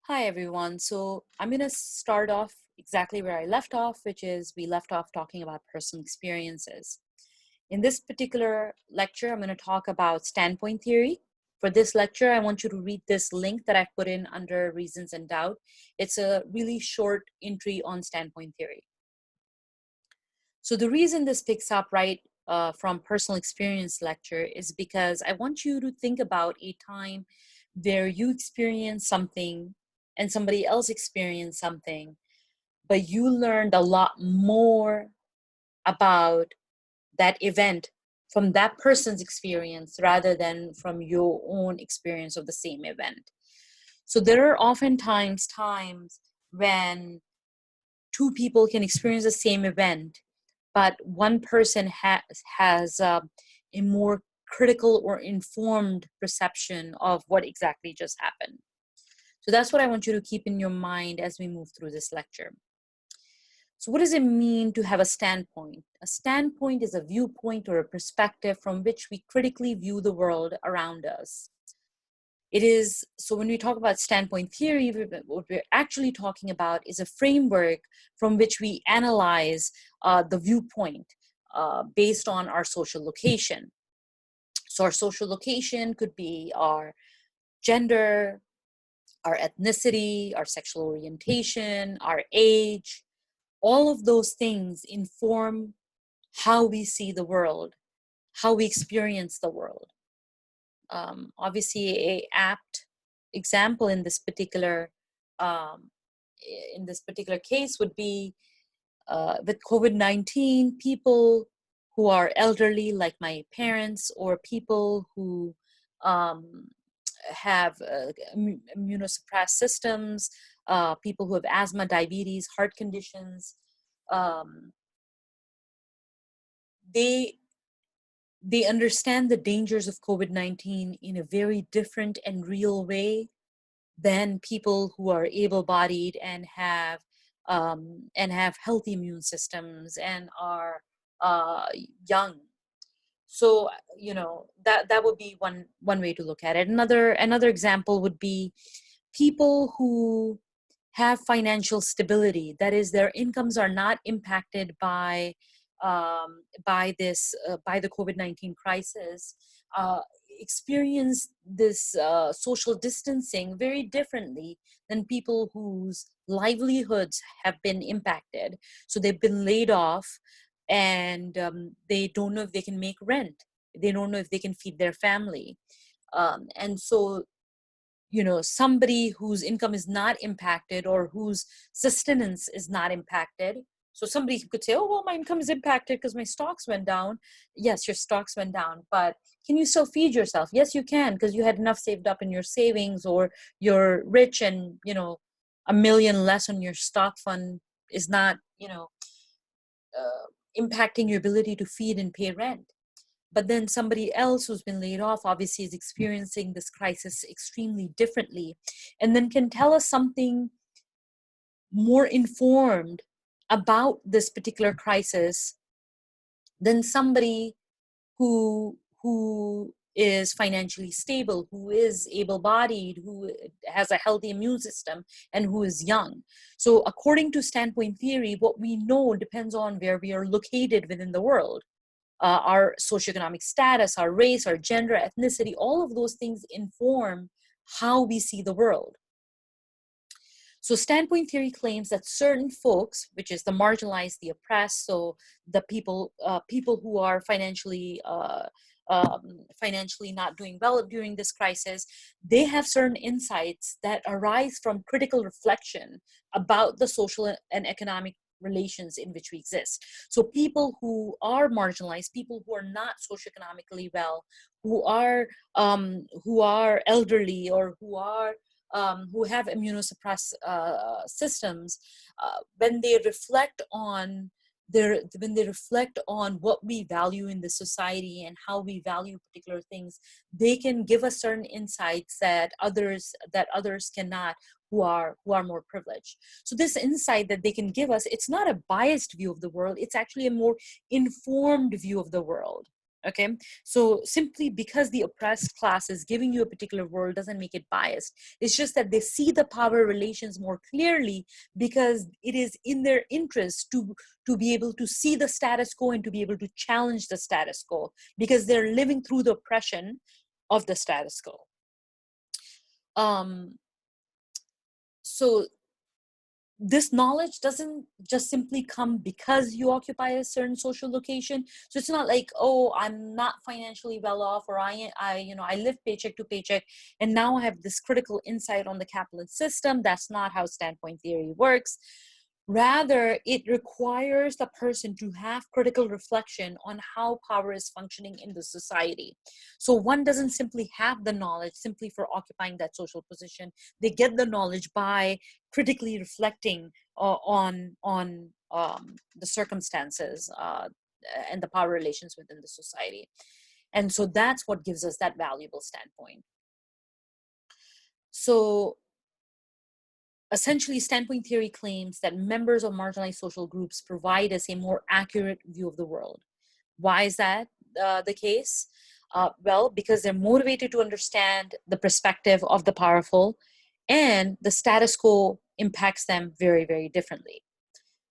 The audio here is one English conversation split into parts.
Hi, everyone. So I'm going to start off exactly where I left off, which is we left off talking about personal experiences. In this particular lecture, I'm going to talk about standpoint theory. For this lecture, I want you to read this link that I've put in under Reasons and Doubt. It's a really short entry on standpoint theory. So the reason this picks up right from personal experience lecture is because I want you to think about a time where you experienced something and somebody else experienced something, but you learned a lot more about that event from that person's experience rather than from your own experience of the same event. So there are oftentimes times when two people can experience the same event, but one person has a more critical or informed perception of what exactly just happened. So that's what I want you to keep in your mind as we move through this lecture. So what does it mean to have a standpoint? A standpoint is a viewpoint or a perspective from which we critically view the world around us. It is, so when we talk about standpoint theory, what we're actually talking about is a framework from which we analyze the viewpoint based on our social location. So our social location could be our gender, our ethnicity, our sexual orientation, our age. All of those things inform how we see the world, how we experience the world. Obviously, a apt example um, in this particular case would be with COVID-19, people who are elderly, like my parents, or people who um, have immunosuppressed systems, people who have asthma, diabetes, heart conditions. Um, they they understand the dangers of COVID-19 in a very different and real way than people who are able-bodied and have healthy immune systems and are young. So that would be one way to look at it. Another example would be people who have financial stability. That is, their incomes are not impacted by the COVID-19 crisis. Uh, experience this social distancing very differently than people whose livelihoods have been impacted. So they've been laid off, and they don't know if they can make rent. They don't know if they can feed their family. And so somebody whose income is not impacted or whose sustenance is not impacted. So somebody could say, oh, well, my income is impacted because my stocks went down. Yes, your stocks went down, but can you still feed yourself? Yes, you can, because you had enough saved up in your savings, or you're rich and a million less on your stock fund is not impacting your ability to feed and pay rent. But then somebody else who's been laid off obviously is experiencing this crisis extremely differently, and then can tell us something more informed about this particular crisis than somebody who is financially stable, who is able-bodied, who has a healthy immune system, and who is young. So according to standpoint theory, what we know depends on where we are located within the world. Our socioeconomic status, our race, our gender, ethnicity, all of those things inform how we see the world. So standpoint theory claims that certain folks, which is the marginalized, the oppressed, so the people who are financially not doing well during this crisis, they have certain insights that arise from critical reflection about the social and economic relations in which we exist. So people who are marginalized, people who are not socioeconomically well, who are elderly, or who have immunosuppressed systems, when they reflect on what we value in the society and how we value particular things, they can give us certain insights that others cannot, who are more privileged. So this insight that they can give us, it's not a biased view of the world, it's actually a more informed view of the world. Okay, so simply because the oppressed class is giving you a particular world doesn't make it biased. It's just that they see the power relations more clearly because it is in their interest to be able to see the status quo and to be able to challenge the status quo because they're living through the oppression of the status quo. um so this knowledge doesn't just simply come because you occupy a certain social location. So it's not like, oh, I'm not financially well off, or I live paycheck to paycheck, and now I have this critical insight on the capitalist system. That's not how standpoint theory works. Rather, it requires the person to have critical reflection on how power is functioning in the society. So one doesn't simply have the knowledge simply for occupying that social position. They get the knowledge by critically reflecting on the circumstances and the power relations within the society. And so that's what gives us that valuable standpoint. So essentially, standpoint theory claims that members of marginalized social groups provide us a more accurate view of the world. Why is that the case? Well, because they're motivated to understand the perspective of the powerful, and the status quo impacts them very, very differently.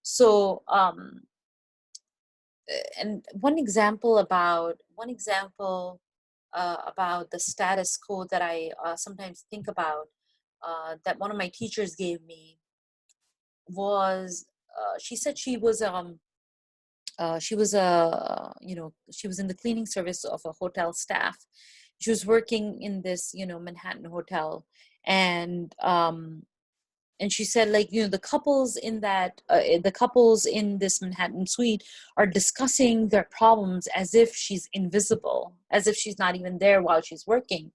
So, and one example about the status quo that I sometimes think about, that one of my teachers gave me was, she said she was she was in the cleaning service of a hotel staff. She was working in this Manhattan hotel, and she said, like, the couples in this Manhattan suite are discussing their problems as if she's invisible, as if she's not even there while she's working.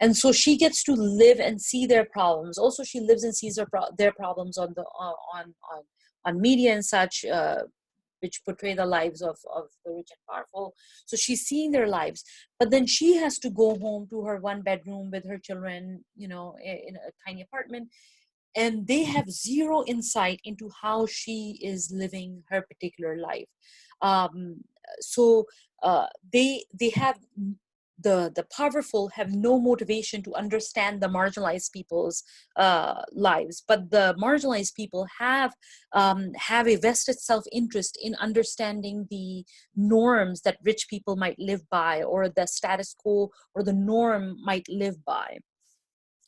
And so she gets to live and see their problems. Also, she lives and sees their problems on media and such, which portray the lives of the rich and powerful. So she's seeing their lives, but then she has to go home to her one bedroom with her children, in a tiny apartment, and they have zero insight into how she is living her particular life. Um, so they have the powerful have no motivation to understand the marginalized people's lives, but the marginalized people have a vested self-interest in understanding the norms that rich people might live by, or the status quo or the norm might live by.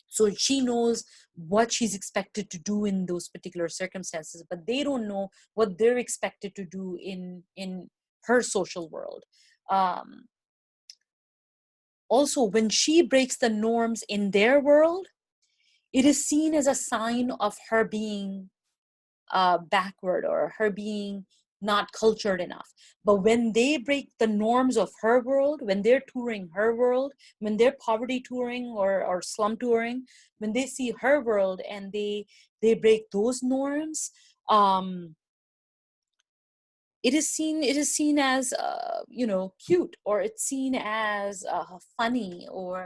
So she knows what she's expected to do in those particular circumstances, but they don't know what they're expected to do in her social world. um, Also, when she breaks the norms in their world, it is seen as a sign of her being backward, or her being not cultured enough. But when they break the norms of her world, when they're touring her world, when they're poverty touring or slum touring, when they see her world and they break those norms, it is seen as cute, or it's seen as funny, or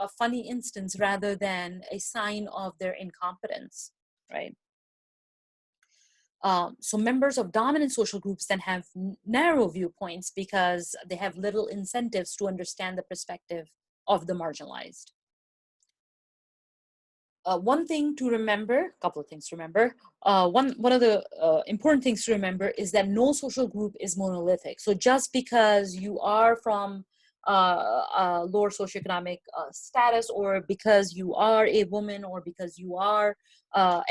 a funny instance rather than a sign of their incompetence, right? So members of dominant social groups then have narrow viewpoints because they have little incentives to understand the perspective of the marginalized. One thing to remember, a couple of things to remember. One of the important things to remember is that no social group is monolithic. So just because you are from lower socioeconomic status, or because you are a woman, or because you are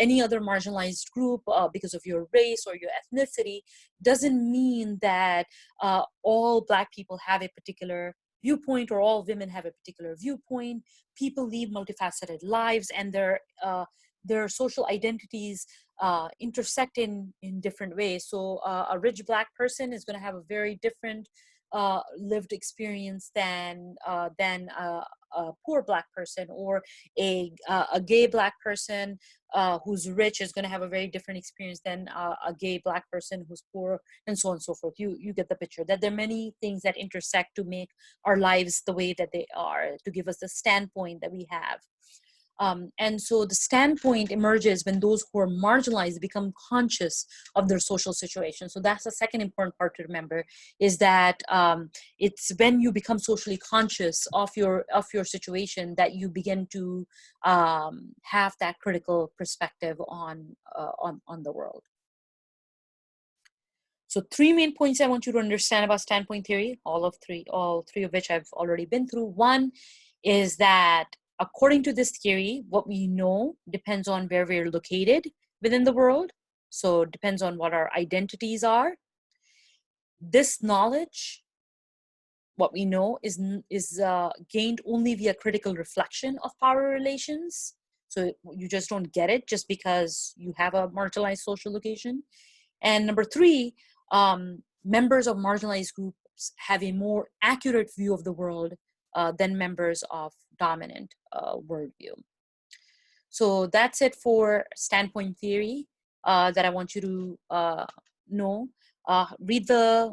any other marginalized group, because of your race or your ethnicity, doesn't mean that all Black people have a particular viewpoint, or all women have a particular viewpoint. People lead multifaceted lives, and their social identities intersect in different ways. So a rich Black person is going to have a very different lived experience than a poor Black person, or a gay Black person who's rich is going to have a very different experience than a gay Black person who's poor, and so on and so forth. You get the picture, that there are many things that intersect to make our lives the way that they are, to give us the standpoint that we have. And so the standpoint emerges when those who are marginalized become conscious of their social situation. So that's the second important part to remember, is that it's when you become socially conscious of your situation that you begin to have that critical perspective on the world. So three main points I want you to understand about standpoint theory, all three of which I've already been through. One is that according to this theory, what we know depends on where we're located within the world. So it depends on what our identities are. This knowledge, what we know, is gained only via critical reflection of power relations. So you just don't get it just because you have a marginalized social location. And number three, members of marginalized groups have a more accurate view of the world than members of dominant worldview. So that's it for standpoint theory that I want you to know. Read the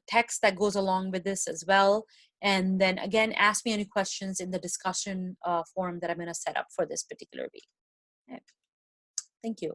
text that goes along with this as well. And then again, ask me any questions in the discussion forum that I'm going to set up for this particular week. Okay. Thank you.